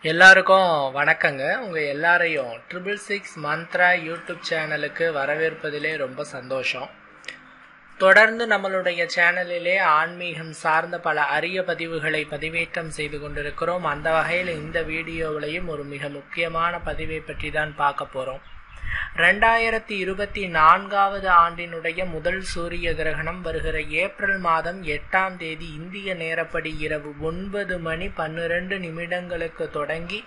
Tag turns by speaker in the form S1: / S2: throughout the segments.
S1: எல்லாருக்கும் வணக்கங்க. உங்கள் எல்லாரையும் 666 மந்த்ரா யூடியூப் சேனலுக்கு வரவேற்பதிலே ரொம்ப சந்தோஷம். தொடர்ந்து நம்மளுடைய சேனலிலே ஆன்மீகம் சார்ந்த பல அரிய பதிவுகளை பதிவேற்றம் செய்து கொண்டிருக்கிறோம். அந்த வகையில் இந்த வீடியோவிலையும் ஒரு மிக முக்கியமான பதிவை பற்றி தான் பார்க்க போகிறோம். 2024 ஆண்டினுடைய முதல் சூரிய கிரகணம் வருகிற ஏப்ரல் மாதம் 8ஆம் தேதி இந்திய நேரப்படி இரவு 9:12 தொடங்கி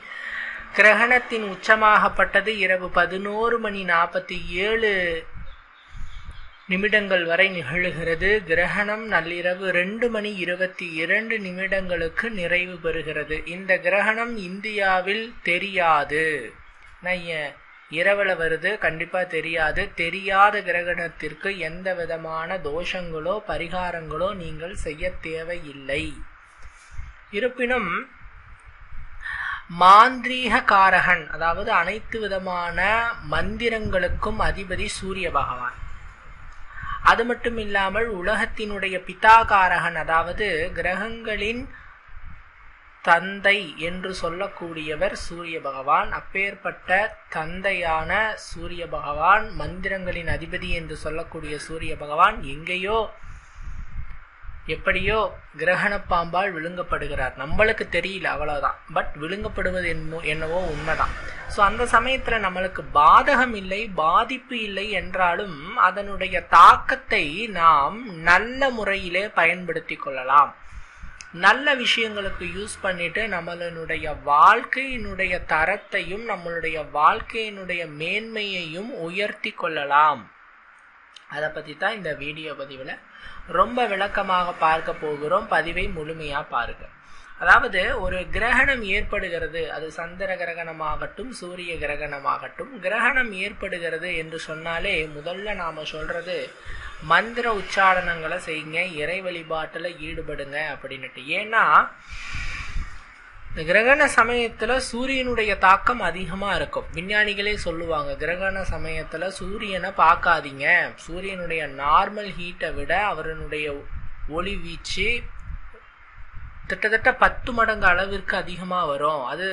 S1: கிரகணத்தின் உச்சமாகப்பட்டது இரவு 11:47 வரை நிகழ்கிறது. கிரகணம் நள்ளிரவு 2:22 நிறைவு பெறுகிறது. இந்த கிரகணம் இந்தியாவில் தெரியாது, இரவில் வருது, கண்டிப்பாக தெரியாது. தெரியாத கிரகணத்திற்கு எந்த விதமான தோஷங்களோ பரிகாரங்களோ நீங்கள் செய்ய தேவையில்லை. இருப்பினும் மாந்திரீக காரகன், அதாவது அனைத்து விதமான மந்திரங்களுக்கும் அதிபதி சூரிய பகவான். அது மட்டும் இல்லாமல் உலகத்தினுடைய பிதாகாரகன், அதாவது கிரகங்களின் தந்தை என்று சொல்லக்கூடியவர் சூரிய பகவான். அப்பேற்பட்ட தந்தையான சூரிய பகவான், மந்திரங்களின் அதிபதி என்று சொல்லக்கூடிய சூரிய பகவான் எங்கேயோ எப்படியோ கிரகண பாம்பால் விழுங்கப்படுகிறார். நம்மளுக்கு தெரியல, அவ்வளவுதான். பட் விழுங்கப்படுவது என்னவோ உண்மைதான். ஸோ அந்த சமயத்தில் நம்மளுக்கு பாதகம் இல்லை, பாதிப்பு இல்லை என்றாலும் அதனுடைய தாக்கத்தை நாம் நல்ல முறையிலே பயன்படுத்தி கொள்ளலாம். நல்ல விஷயங்களுக்கு யூஸ் பண்ணிட்டு நம்மளுடைய வாழ்க்கையினுடைய தரத்தையும் நம்மளுடைய வாழ்க்கையினுடைய மேன்மையையும் உயர்த்தி கொள்ளலாம். அதை பற்றி தான் இந்த வீடியோ பதிவில் ரொம்ப விளக்கமாக பார்க்க போகிறோம். பதிவை முழுமையாக பாருங்க. அதாவது ஒரு கிரகணம் ஏற்படுகிறது, அது சந்திர கிரகணமாகட்டும் சூரிய கிரகணமாகட்டும், கிரகணம் ஏற்படுகிறது என்று சொன்னாலே முதல்ல நாம் சொல்றது மந்திர உச்சாரணங்களை செய்யுங்க, இறை வழிபாட்டில் ஈடுபடுங்க அப்படின்னுட்டு. ஏன்னா இந்த கிரகண சமயத்தில் சூரியனுடைய தாக்கம் அதிகமாக இருக்கும். விஞ்ஞானிகளே சொல்லுவாங்க, கிரகண சமயத்தில் சூரியனை பார்க்காதீங்க, சூரியனுடைய நார்மல் ஹீட்டை விட அவருடைய ஒளி வீச்சு கிட்டத்தட்ட 10 மடங்கு அளவிற்கு அதிகமாக வரும். அது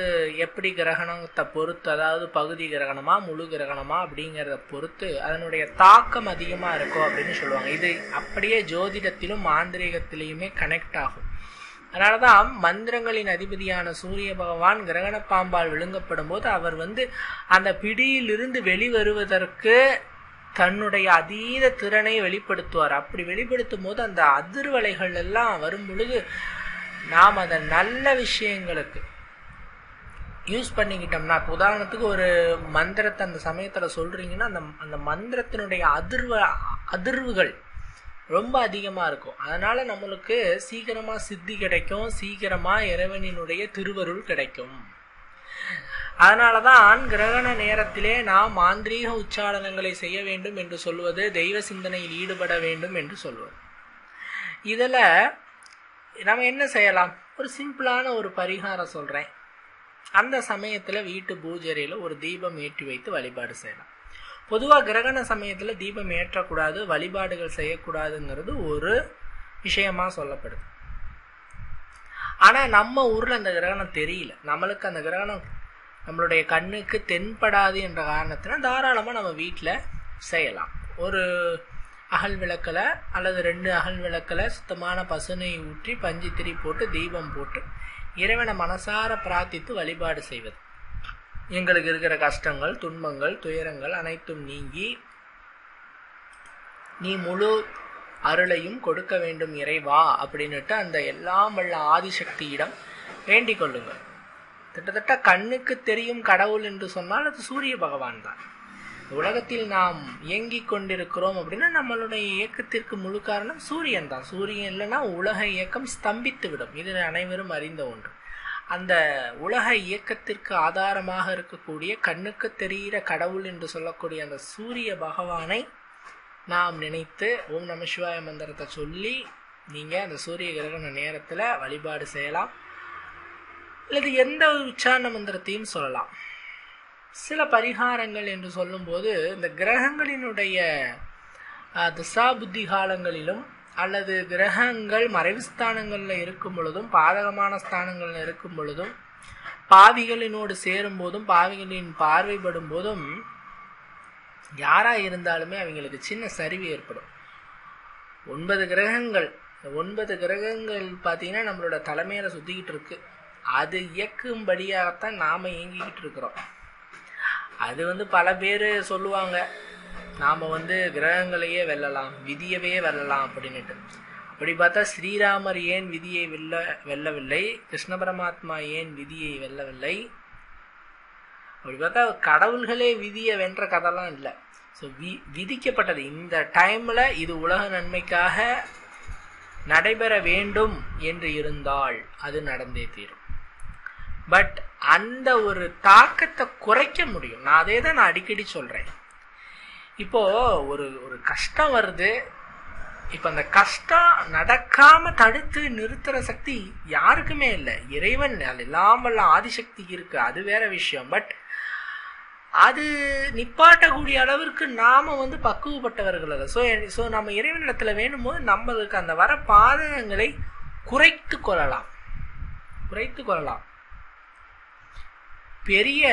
S1: எப்படி கிரகணத்தை பொறுத்து, அதாவது பகுதி கிரகணமா முழு கிரகணமா அப்படிங்கிறத பொறுத்து அதனுடைய தாக்கம் அதிகமாக இருக்கும் அப்படின்னு சொல்லுவாங்க. இது அப்படியே ஜோதிடத்திலும் மாந்திரீகத்திலையுமே கனெக்ட் ஆகும். அதனால தான் மந்திரங்களின் அதிபதியான சூரிய பகவான் கிரகண பாம்பால் விழுங்கப்படும் போது அவர் அந்த பிடியிலிருந்து வெளிவருவதற்கு தன்னுடைய அதீத திறனை வெளிப்படுத்துவார். அப்படி வெளிப்படுத்தும் போது அந்த அதிர்வலைகள் எல்லாம் வரும் பொழுது நாம் அதை நல்ல விஷயங்களுக்கு யூஸ் பண்ணிக்கிட்டோம்னா, உதாரணத்துக்கு ஒரு மந்திரத்தை அந்த சமயத்தில் சொல்றீங்கன்னா அந்த மந்திரத்தினுடைய அதிர்வுகள் ரொம்ப அதிகமாக இருக்கும். அதனால நம்மளுக்கு சீக்கிரமாக சித்தி கிடைக்கும், சீக்கிரமாக இறைவனினுடைய திருவருள் கிடைக்கும். அதனால தான் கிரகண நேரத்திலே நாம் மாந்திரீக உச்சாரணங்களை செய்ய வேண்டும் என்று சொல்வது, தெய்வ சிந்தனையில் ஈடுபட வேண்டும் என்று சொல்வது. இதில் நம்ம என்ன செய்யலாம்? ஒரு சிம்பிளான ஒரு பரிகாரம் சொல்கிறேன். அந்த சமயத்தில் வீட்டு பூஜையில் ஒரு தீபம் ஏற்றி வைத்து வழிபாடு செய்யலாம். பொதுவாக கிரகண சமயத்தில் தீபம் ஏற்றக்கூடாது, வழிபாடுகள் செய்யக்கூடாதுங்கிறது ஒரு விஷயமா சொல்லப்படுது. ஆனால் நம்ம ஊரில் அந்த கிரகணம் தெரியல, நம்மளுக்கு அந்த கிரகணம் நம்மளுடைய கண்ணுக்கு தென்படாது என்ற காரணத்தினால் தாராளமாக நம்ம வீட்டில் செய்யலாம். ஒரு அகல் விளக்கில் அல்லது 2 அகல் விளக்கில் சுத்தமான பசுனை ஊற்றி பஞ்சுத்திரி போட்டு தீபம் போட்டு இறைவனை மனசார பிரார்த்தித்து வழிபாடு செய்வது. எங்களுக்கு இருக்கிற கஷ்டங்கள் துன்பங்கள் துயரங்கள் அனைத்தும் நீங்கி நீ முழு அருளையும் கொடுக்க வேண்டும் இறைவா அப்படின்னுட்டு அந்த எல்லாம் வல்ல ஆதிசக்தியிடம் வேண்டிக் கொள்ளுங்கள். கிட்டத்தட்ட கண்ணுக்கு தெரியும் கடவுள் என்று சொன்னால் அது சூரிய பகவான் தான். உலகத்தில் நாம் இயங்கிக் கொண்டிருக்கிறோம் அப்படின்னா நம்மளுடைய இயக்கத்திற்கு முழு காரணம் சூரியன் தான். சூரியன் இல்லைன்னா உலக இயக்கம் ஸ்தம்பித்து விடும். இது அனைவரும் அறிந்த ஒன்று. அந்த உலக இயக்கத்திற்கு ஆதாரமாக இருக்கக்கூடிய கண்ணுக்கு தெரிகிற கடவுள் என்று சொல்லக்கூடிய அந்த சூரிய பகவானை நாம் நினைத்து ஓம் நம சிவாய மந்திரத்தை சொல்லி நீங்கள் அந்த சூரிய கிரகண நேரத்தில் வழிபாடு செய்யலாம். அல்லது எந்த ஒரு உச்சாரண மந்திரத்தையும் சொல்லலாம். சில பரிகாரங்கள் என்று சொல்லும்போது இந்த கிரகங்களினுடைய திசா புத்தி காலங்களிலும் அல்லது கிரகங்கள் மறைவு ஸ்தானங்களில் இருக்கும் பொழுதும் பாதகமான ஸ்தானங்களில் இருக்கும் பொழுதும் பாவிகளினோடு சேரும் போதும் பாவிகளின் பார்வைப்படும் போதும் யாரா இருந்தாலுமே அவங்களுக்கு சின்ன சரிவு ஏற்படும். 9 கிரகங்கள், இந்த 9 கிரகங்கள் பார்த்தீங்கன்னா நம்மளோட தலைமையில சுத்திக்கிட்டு இருக்கு. அது இயக்கும்படியாகத்தான் நாம இயங்கிக்கிட்டு இருக்கிறோம். அது பல பேர் சொல்லுவாங்க நாம கிரகங்களையே வெல்லலாம், விதியவே வெல்லலாம் அப்படின்னுட்டு. அப்படி பார்த்தா ஸ்ரீராமர் ஏன் விதியை வெல்லவில்லை, கிருஷ்ண பரமாத்மா ஏன் விதியை வெல்லவில்லை? அப்படி பார்த்தா கடவுள்களே விதியை வென்ற கதைலாம் இல்லை. ஸோ விதிக்கப்பட்டது இந்த டைம்ல இது உலக நன்மைக்காக நடைபெற வேண்டும் என்று இருந்தால் அது நடந்தே தீரும். பட் அந்த ஒரு தாக்கத்தை குறைக்க முடியும். நான் அதே தான் நான் அடிக்கடி சொல்றேன். இப்போ ஒரு கஷ்டம் வருது, இப்ப அந்த கஷ்டம் நடக்காம தடுத்து நிறுத்துற சக்தி யாருக்குமே இல்லை. இறைவன் இல்லாமல் ஆதிசக்தி இருக்கு, அது வேற விஷயம். பட் அது நிப்பாட்டக்கூடிய அளவிற்கு நாம பக்குவப்பட்டவர்கள் அல்ல. ஸோ நம்ம இறைவனிடத்துல வேணும் போது நம்மளுக்கு அந்த வர பாதகங்களை குறைத்து கொள்ளலாம். பெரிய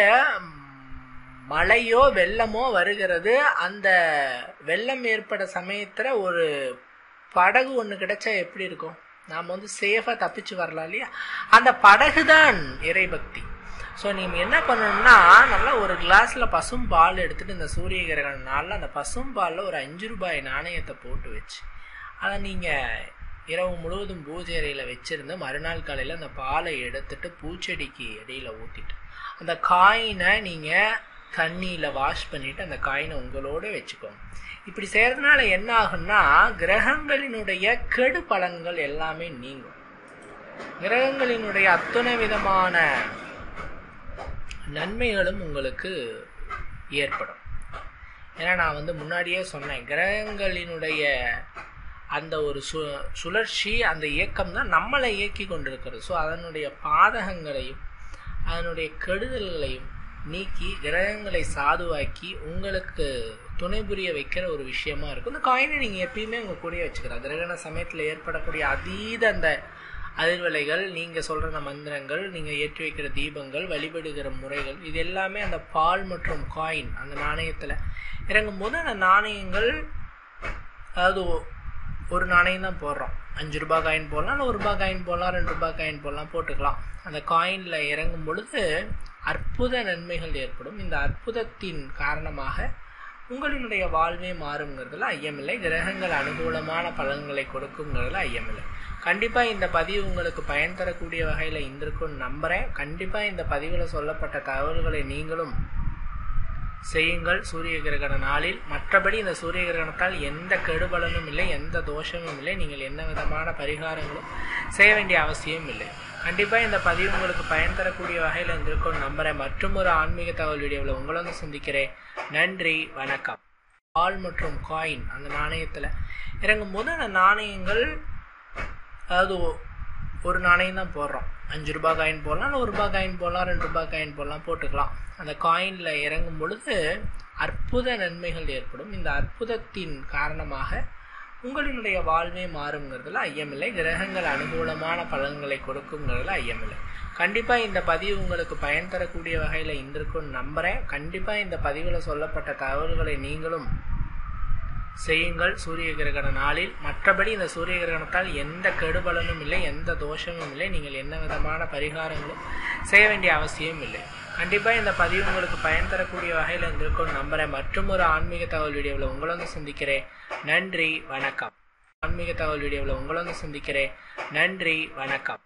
S1: மழையோ வெள்ளமோ வருகிறது, அந்த வெள்ளம் ஏற்பட சமயத்துல ஒரு படகு ஒன்று கிடைச்சா எப்படி இருக்கும்? நாம் சேஃபா தப்பிச்சு வரலாம் இல்லையா? அந்த படகு தான் இறைபக்தி. ஸோ நீங்கள் என்ன பண்ணணும்னா, நல்லா ஒரு கிளாஸ்ல பசும் பால் எடுத்துட்டு இந்த சூரிய கிரகண நாளில் அந்த பசும் பாலில் ஒரு 5 ரூபாய் நாணயத்தை போட்டு வச்சு அதை நீங்கள் இரவு முழுவதும் பூஜை அறையில் வச்சிருந்து மறுநாள் காலையில் அந்த பாலை எடுத்துட்டு பூச்செடிக்கு இடையில ஊற்றிட்டு அந்த காயினை நீங்கள் தண்ணியில் வாஷ் பண்ணிட்டு அந்த காயினை உங்களோட வச்சுக்கோங்க. இப்படி செய்யறதுனால என்ன ஆகும்னா, கிரகங்களினுடைய கெடு பலன்கள் எல்லாமே நீங்கும். கிரகங்களினுடைய அத்தனை விதமான நன்மைகளும் உங்களுக்கு ஏற்படும். ஏன்னா நான் முன்னாடியே சொன்னேன், கிரகங்களினுடைய அந்த ஒரு சுழற்சி, அந்த இயக்கம் தான் நம்மளை இயக்கி கொண்டிருக்கிறது. ஸோ அதனுடைய பாதகங்களையும் அதனுடைய கெடுதல்களையும் நீக்கி கிரகங்களை சாதுவாக்கி உங்களுக்கு துணை புரிய வைக்கிற ஒரு விஷயமா இருக்கும். இந்த காயினை நீங்கள் எப்பயுமே உங்கள் கூடயே வச்சுக்கிறோம். கிரகண சமயத்தில் ஏற்படக்கூடிய அதீத அந்த அதிர்வலைகள், நீங்கள் சொல்கிற அந்த மந்திரங்கள், நீங்கள் ஏற்றி வைக்கிற தீபங்கள், வழிபடுகிற முறைகள், இது எல்லாமே அந்த பால் மற்றும் காயின் அந்த நாணயத்தில் இறங்கும் போது அந்த நாணயங்கள், அதாவது ஒரு நாணயம் தான் போடுறோம், 5 ரூபாய் காயின் போடலாம், இல்லை 1 ரூபாய் காயின் போடலாம், 2 ரூபாய் காயின் போடலாம், போட்டுக்கலாம். அந்த காயினில் இறங்கும் பொழுது அற்புத நன்மைகள் ஏற்படும். இந்த அற்புதத்தின் காரணமாக உங்களினுடைய வாழ்வே மாறுங்கிறதுல ஐயமில்லை. கிரகங்கள் அனுகூலமான பலன்களை கொடுக்குங்கிறதுல ஐயமில்லை. கண்டிப்பாக இந்த பதிவு உங்களுக்கு பயன் தரக்கூடிய வகையில் இருந்திருக்குன்னு நம்புகிறேன். கண்டிப்பாக இந்த பதிவில் சொல்லப்பட்ட தகவல்களை நீங்களும் செய்யுங்கள் சூரிய கிரகண நாளில். மற்றபடி இந்த சூரிய கிரகணத்தால் எந்த கெடுபலனும் இல்லை, எந்த தோஷமும் இல்லை. நீங்கள் என்ன விதமான பரிகாரங்களும் செய்ய வேண்டிய அவசியம் இல்லை. கண்டிப்பாக இந்த பதிவு உங்களுக்கு பயன் தரக்கூடிய வகையில் இருந்திருக்கும்னு நம்புகிறேன். மற்றும் ஒரு ஆன்மீக தகவல் வீடியோவில் உங்களை சந்திக்கிறேன். நன்றி, வணக்கம். பால் மற்றும் காயின் அந்த நாணயத்தில் இறங்கும் போது அந்த நாணயங்கள், அதாவது ஒரு நாணயம் தான் போடுறோம், 5 ரூபாய் காயின் போடலாம், இல்லை 1 ரூபாய் காயின் போடலாம், 2 ரூபாய் காயின் போடலாம், போட்டுக்கலாம். அந்த காயினில் இறங்கும் பொழுது அற்புத நன்மைகள் ஏற்படும். இந்த அற்புதத்தின் காரணமாக உங்களினுடைய வாழ்வே மாறுங்கிறதுல ஐயமில்லை. கிரகங்கள் அனுகூலமான பலன்களை கொடுக்குங்கிறதுல ஐயமில்லை. கண்டிப்பாக இந்த பதிவு உங்களுக்கு பயன் தரக்கூடிய வகையில் இருந்திருக்கும்னு நம்புகிறேன். கண்டிப்பாக இந்த பதிவில் சொல்லப்பட்ட தகவல்களை நீங்களும் செய்யுங்கள் சூரிய கிரகண நாளில். மற்றபடி இந்த சூரிய கிரகணத்தால் எந்த கெடுபலனும் இல்லை, எந்த தோஷமும் இல்லை. நீங்கள் என்ன விதமான பரிகாரங்களும் செய்ய வேண்டிய அவசியம் இல்லை. கண்டிப்பாக இந்த பதிவு உங்களுக்கு பயன் தரக்கூடிய வகையில் இருந்திருக்கும்னு நம்புகிறேன். மற்றும் ஒரு ஆன்மீக தகவல் வீடியோவில் உங்களை சந்திக்கிறேன். நன்றி, வணக்கம். ஆன்மீக தகவல் வீடியோவில் உங்களை சந்திக்கிறேன். நன்றி, வணக்கம்.